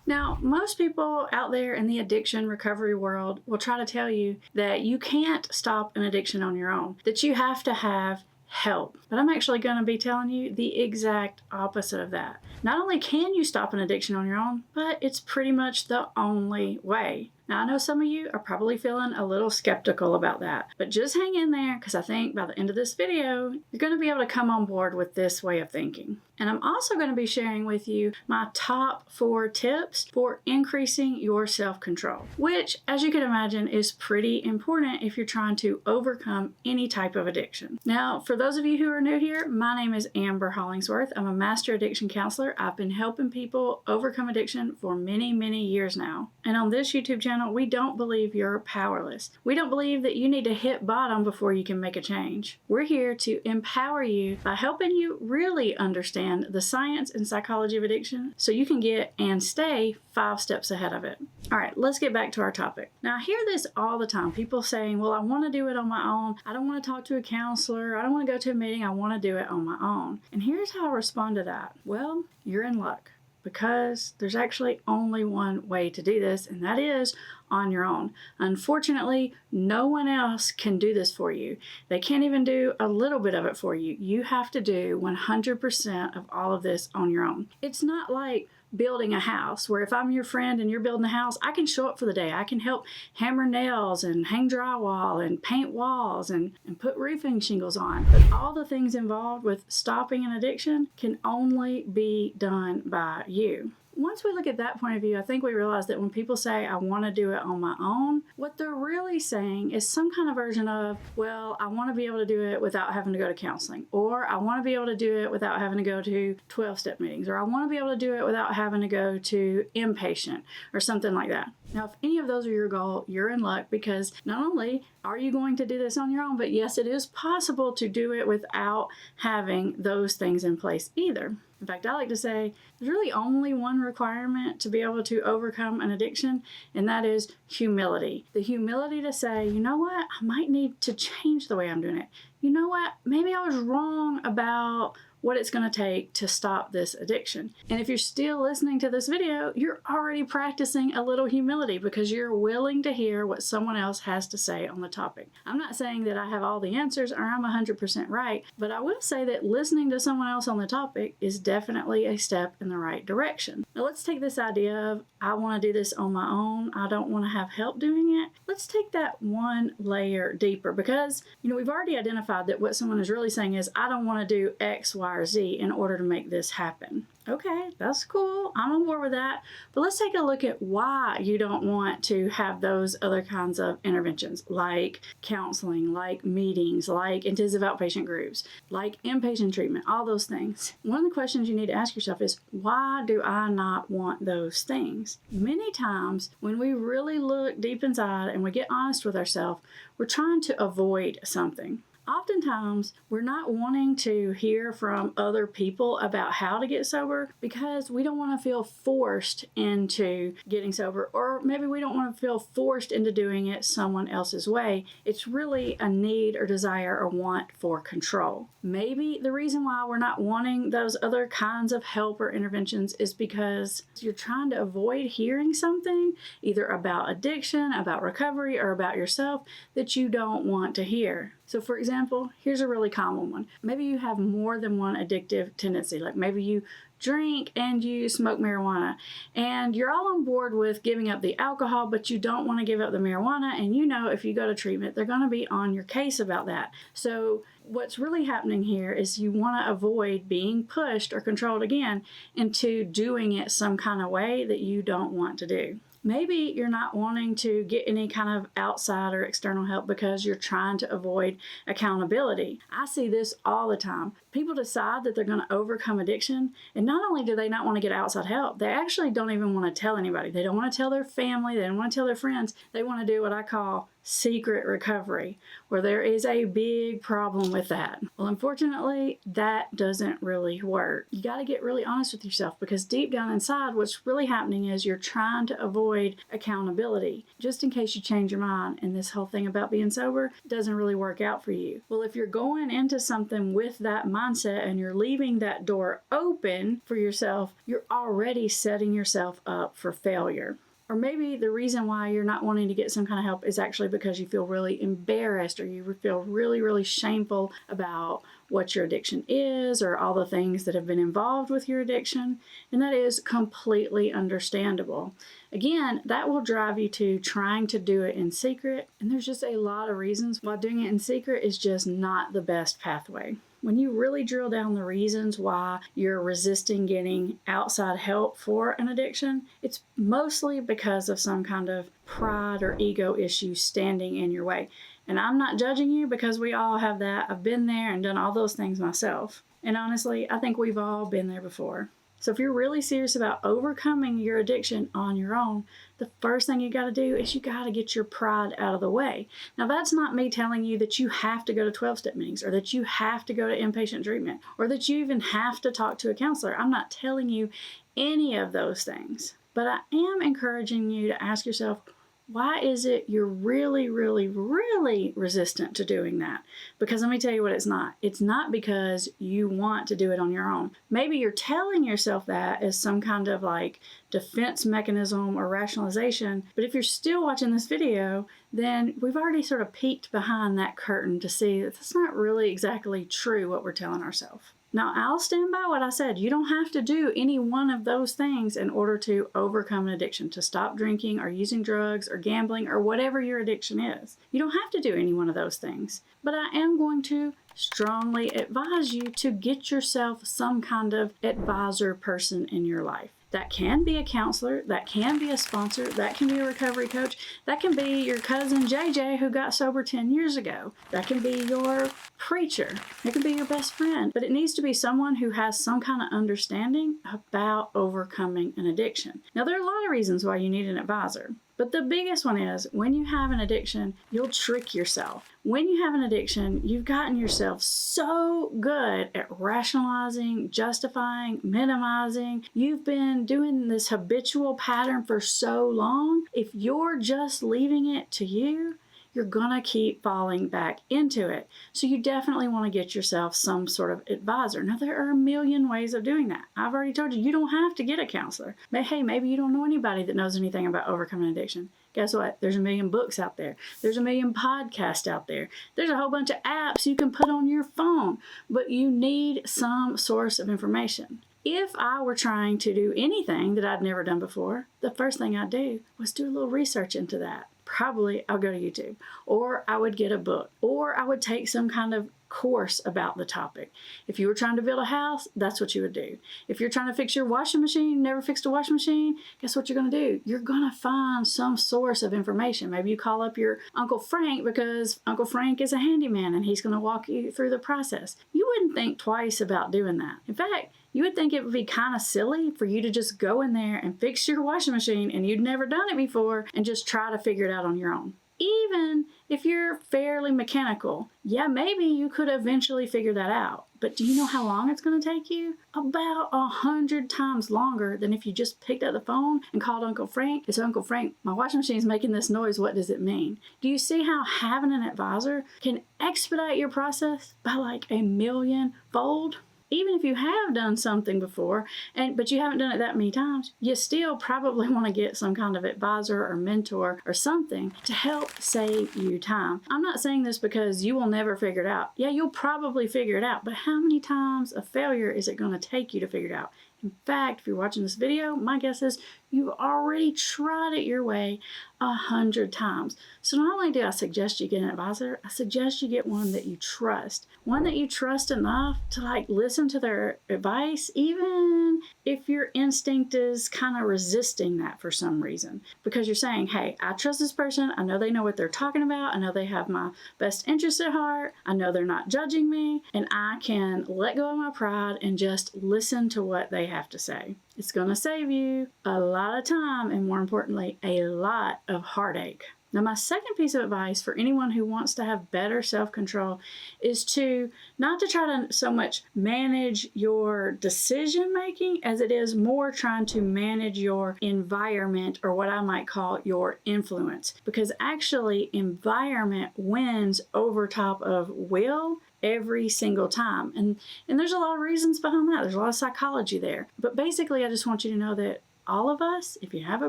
Now, most people out there in the addiction recovery world will try to tell you that you can't stop an addiction on your own, that you have to have help. But I'm actually going to be telling you the exact opposite of that. Not only can you stop an addiction on your own, but it's pretty much the only way. Now, I know some of you are probably feeling a little skeptical about that, but just hang in there because I think by the end of this video, you're going to be able to come on board with this way of thinking. And I'm also going to be sharing with you my top 4 tips for increasing your self-control, which, as you can imagine, is pretty important if you're trying to overcome any type of addiction. Now, for those of you who are new here, my name is Amber Hollingsworth. I'm a master addiction counselor. I've been helping people overcome addiction for many, many years now. And on this YouTube channel, we don't believe you're powerless. We don't believe that you need to hit bottom before you can make a change. We're here to empower you by helping you really understand the science and psychology of addiction so you can get and stay 5 steps ahead of it. All right, let's get back to our topic. Now, I hear this all the time. People saying, well, I want to do it on my own. I don't want to talk to a counselor. I don't want to go to a meeting. I want to do it on my own. And here's how I respond to that. Well, you're in luck, because there's actually only one way to do this, and that is on your own. Unfortunately, no one else can do this for you. They can't even do a little bit of it for you. You have to do 100% of all of this on your own. It's not like building a house where if I'm your friend and you're building a house, I can show up for the day. I can help hammer nails and hang drywall and paint walls and put roofing shingles on. But all the things involved with stopping an addiction can only be done by you. Once we look at that point of view, I think we realize that when people say, I want to do it on my own, what they're really saying is some kind of version of, well, I want to be able to do it without having to go to counseling, or I want to be able to do it without having to go to 12-step meetings, or I want to be able to do it without having to go to inpatient, or something like that. Now, if any of those are your goal, you're in luck, because not only are you going to do this on your own, but yes, it is possible to do it without having those things in place either. In fact, I like to say there's really only one requirement to be able to overcome an addiction, and that is humility. The humility to say, you know what, I might need to change the way I'm doing it. You know what, maybe I was wrong about what it's going to take to stop this addiction. And if you're still listening to this video, you're already practicing a little humility because you're willing to hear what someone else has to say on the topic. I'm not saying that I have all the answers or I'm 100% right, but I will say that listening to someone else on the topic is definitely a step in the right direction. Now let's take this idea of, I want to do this on my own, I don't want to have help doing it. Let's take that one layer deeper, because we've already identified that what someone is really saying is, I don't want to do X, Y, or Z in order to make this happen. Okay, that's cool. I'm on board with that. But let's take a look at why you don't want to have those other kinds of interventions, like counseling, like meetings, like intensive outpatient groups, like inpatient treatment, all those things. One of the questions you need to ask yourself is, why do I not want those things? Many times when we really look deep inside and we get honest with ourselves, we're trying to avoid something. Oftentimes, we're not wanting to hear from other people about how to get sober because we don't want to feel forced into getting sober, or maybe we don't want to feel forced into doing it someone else's way. It's really a need or desire or want for control. Maybe the reason why we're not wanting those other kinds of help or interventions is because you're trying to avoid hearing something, either about addiction, about recovery, or about yourself that you don't want to hear. So for example, here's a really common one. Maybe you have more than one addictive tendency. Like maybe you drink and you smoke marijuana, and you're all on board with giving up the alcohol, but you don't want to give up the marijuana. And if you go to treatment, they're going to be on your case about that. So what's really happening here is you want to avoid being pushed or controlled again into doing it some kind of way that you don't want to do. Maybe you're not wanting to get any kind of outside or external help because you're trying to avoid accountability. I see this all the time. People decide that they're going to overcome addiction, and not only do they not want to get outside help, they actually don't even want to tell anybody. They don't want to tell their family. They don't want to tell their friends. They want to do what I call secret recovery, where there is a big problem with that. Well, unfortunately, that doesn't really work. You got to get really honest with yourself, because deep down inside, what's really happening is you're trying to avoid accountability, just in case you change your mind and this whole thing about being sober doesn't really work out for you. Well, if you're going into something with that mindset and you're leaving that door open for yourself, you're already setting yourself up for failure. Or maybe the reason why you're not wanting to get some kind of help is actually because you feel really embarrassed, or you feel really, really shameful about what your addiction is, or all the things that have been involved with your addiction. And that is completely understandable. Again, that will drive you to trying to do it in secret. And there's just a lot of reasons why doing it in secret is just not the best pathway. When you really drill down the reasons why you're resisting getting outside help for an addiction, it's mostly because of some kind of pride or ego issue standing in your way. And I'm not judging you, because we all have that. I've been there and done all those things myself. And honestly, I think we've all been there before. So if you're really serious about overcoming your addiction on your own, the first thing you got to do is you got to get your pride out of the way. Now, that's not me telling you that you have to go to 12-step meetings, or that you have to go to inpatient treatment, or that you even have to talk to a counselor. I'm not telling you any of those things. But I am encouraging you to ask yourself, why is it you're really, really, really resistant to doing that? Because let me tell you what it's not. It's not because you want to do it on your own. Maybe you're telling yourself that as some kind of like defense mechanism or rationalization. But if you're still watching this video, then we've already sort of peeked behind that curtain to see that that's not really exactly true what we're telling ourselves. Now, I'll stand by what I said. You don't have to do any one of those things in order to overcome an addiction, to stop drinking or using drugs or gambling or whatever your addiction is. You don't have to do any one of those things. But I am going to strongly advise you to get yourself some kind of advisor person in your life. That can be a counselor, that can be a sponsor, that can be a recovery coach, that can be your cousin JJ who got sober 10 years ago, that can be your preacher, it can be your best friend, but it needs to be someone who has some kind of understanding about overcoming an addiction. Now, there are a lot of reasons why you need an advisor. But the biggest one is, when you have an addiction, you'll trick yourself. When you have an addiction, you've gotten yourself so good at rationalizing, justifying, minimizing. You've been doing this habitual pattern for so long. If you're just leaving it to you, you're gonna keep falling back into it. So you definitely want to get yourself some sort of advisor. Now, there are a million ways of doing that. I've already told you, you don't have to get a counselor. But hey, maybe you don't know anybody that knows anything about overcoming addiction. Guess what? There's a million books out there. There's a million podcasts out there. There's a whole bunch of apps you can put on your phone. But you need some source of information. If I were trying to do anything that I'd never done before, the first thing I'd do was do a little research into that. Probably I'll go to YouTube, or I would get a book, or I would take some kind of course about the topic. If you were trying to build a house, that's what you would do. If you're trying to fix your washing machine, never fixed a washing machine, guess what you're going to do? You're going to find some source of information. Maybe you call up your Uncle Frank, because Uncle Frank is a handyman and he's going to walk you through the process. You wouldn't think twice about doing that. In fact, you would think it would be kind of silly for you to just go in there and fix your washing machine and you'd never done it before and just try to figure it out on your own. Even if you're fairly mechanical, yeah, maybe you could eventually figure that out. But do you know how long it's going to take you? About 100 times longer than if you just picked up the phone and called Uncle Frank. It's Uncle Frank, my washing machine is making this noise. What does it mean? Do you see how having an advisor can expedite your process by like 1,000,000-fold? Even if you have done something before, but you haven't done it that many times, you still probably want to get some kind of advisor or mentor or something to help save you time. I'm not saying this because you will never figure it out. Yeah, you'll probably figure it out, but how many times of failure is it going to take you to figure it out? In fact, if you're watching this video, my guess is you've already tried it your way 100 times. So not only do I suggest you get an advisor, I suggest you get one that you trust. One that you trust enough to like listen to their advice, even if your instinct is kind of resisting that for some reason. Because you're saying, hey, I trust this person. I know they know what they're talking about. I know they have my best interest at heart. I know they're not judging me. And I can let go of my pride and just listen to what they have to say. It's going to save you a lot of time and, more importantly, a lot of heartache. Now, my second piece of advice for anyone who wants to have better self-control is to not to try to so much manage your decision making as it is more trying to manage your environment, or what I might call your influence. Because actually, environment wins over top of will every single time. And there's a lot of reasons behind that. There's a lot of psychology there. But basically, I just want you to know that all of us, if you have a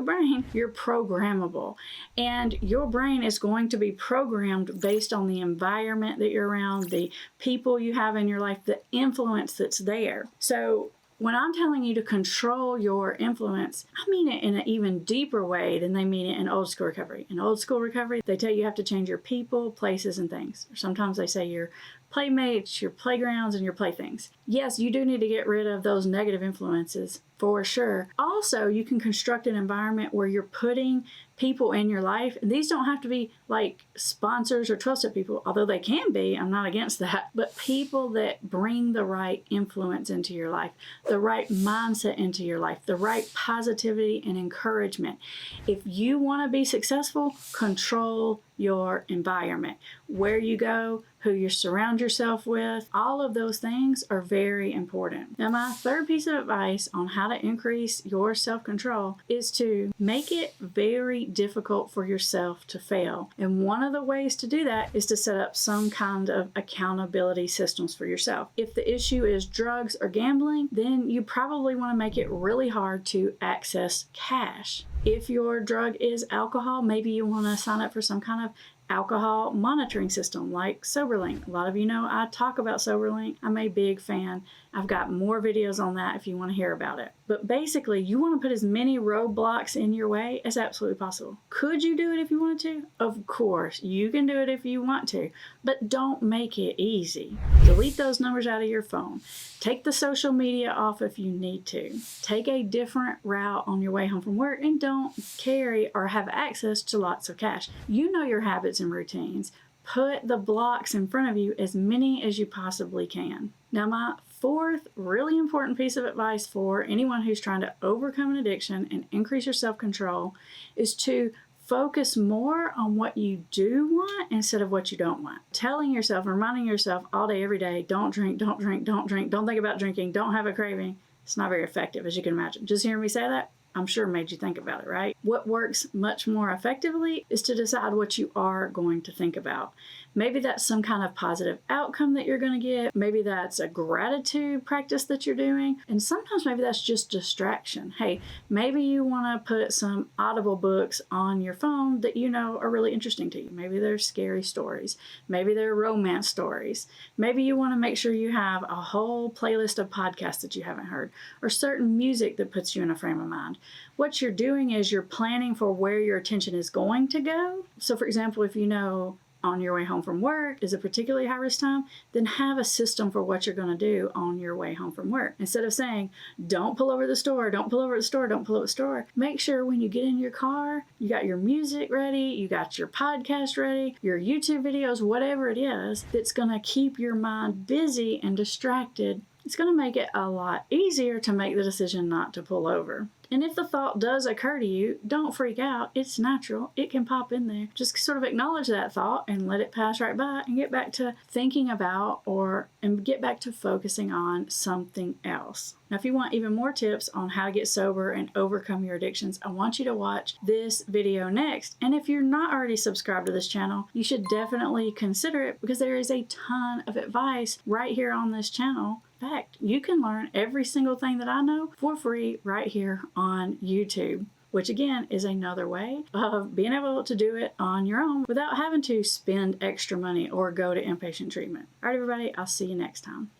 brain, you're programmable. And your brain is going to be programmed based on the environment that you're around, the people you have in your life, the influence that's there. So when I'm telling you to control your influence, I mean it in an even deeper way than they mean it in old school recovery. In old school recovery, they tell you have to change your people, places, and things. Or sometimes they say your playmates, your playgrounds, and your playthings. Yes, you do need to get rid of those negative influences for sure. Also, you can construct an environment where you're putting people in your life, and these don't have to be like sponsors or trusted people, although they can be. I'm not against that, but people that bring the right influence into your life, the right mindset into your life, the right positivity and encouragement. If you want to be successful, control your environment. Where you go, who you surround yourself with, all of those things are very important. Now, my third piece of advice on how to increase your self-control is to make it very difficult for yourself to fail. And one of the ways to do that is to set up some kind of accountability systems for yourself. If the issue is drugs or gambling, then you probably want to make it really hard to access cash. If your drug is alcohol, maybe you want to sign up for some kind of alcohol monitoring system like SoberLink. A lot of you know I talk about SoberLink. I'm a big fan. I've got more videos on that if you want to hear about it. But basically, you want to put as many roadblocks in your way as absolutely possible. Could you do it if you wanted to? Of course, you can do it if you want to, but don't make it easy. Delete those numbers out of your phone. Take the social media off if you need to. Take a different route on your way home from work, and don't carry or have access to lots of cash. You know your habits and routines. Put the blocks in front of you, as many as you possibly can. Now, my fourth really important piece of advice for anyone who's trying to overcome an addiction and increase your self-control is to focus more on what you do want instead of what you don't want. Telling yourself, reminding yourself all day, every day, don't drink, don't drink, don't drink, don't think about drinking, don't have a craving. It's not very effective, as you can imagine. Just hearing me say that, I'm sure made you think about it, right? What works much more effectively is to decide what you are going to think about. Maybe that's some kind of positive outcome that you're going to get. Maybe that's a gratitude practice that you're doing. And sometimes maybe that's just distraction. Hey, maybe you want to put some Audible books on your phone that you know are really interesting to you. Maybe they're scary stories. Maybe they're romance stories. Maybe you want to make sure you have a whole playlist of podcasts that you haven't heard, or certain music that puts you in a frame of mind. What you're doing is you're planning for where your attention is going to go. So, for example, if you know on your way home from work is a particularly high-risk time, then have a system for what you're going to do on your way home from work. Instead of saying, don't pull over the store, don't pull over the store, don't pull over the store, make sure when you get in your car, you got your music ready, you got your podcast ready, your YouTube videos, whatever it is that's going to keep your mind busy and distracted. It's going to make it a lot easier to make the decision not to pull over. And if the thought does occur to you, don't freak out. It's natural. It can pop in there. Just sort of acknowledge that thought and let it pass right by and get back to thinking about and get back to focusing on something else. Now, if you want even more tips on how to get sober and overcome your addictions, I want you to watch this video next. And if you're not already subscribed to this channel, you should definitely consider it, because there is a ton of advice right here on this channel. In fact, you can learn every single thing that I know for free right here on YouTube, which again is another way of being able to do it on your own without having to spend extra money or go to inpatient treatment. All right, everybody, I'll see you next time.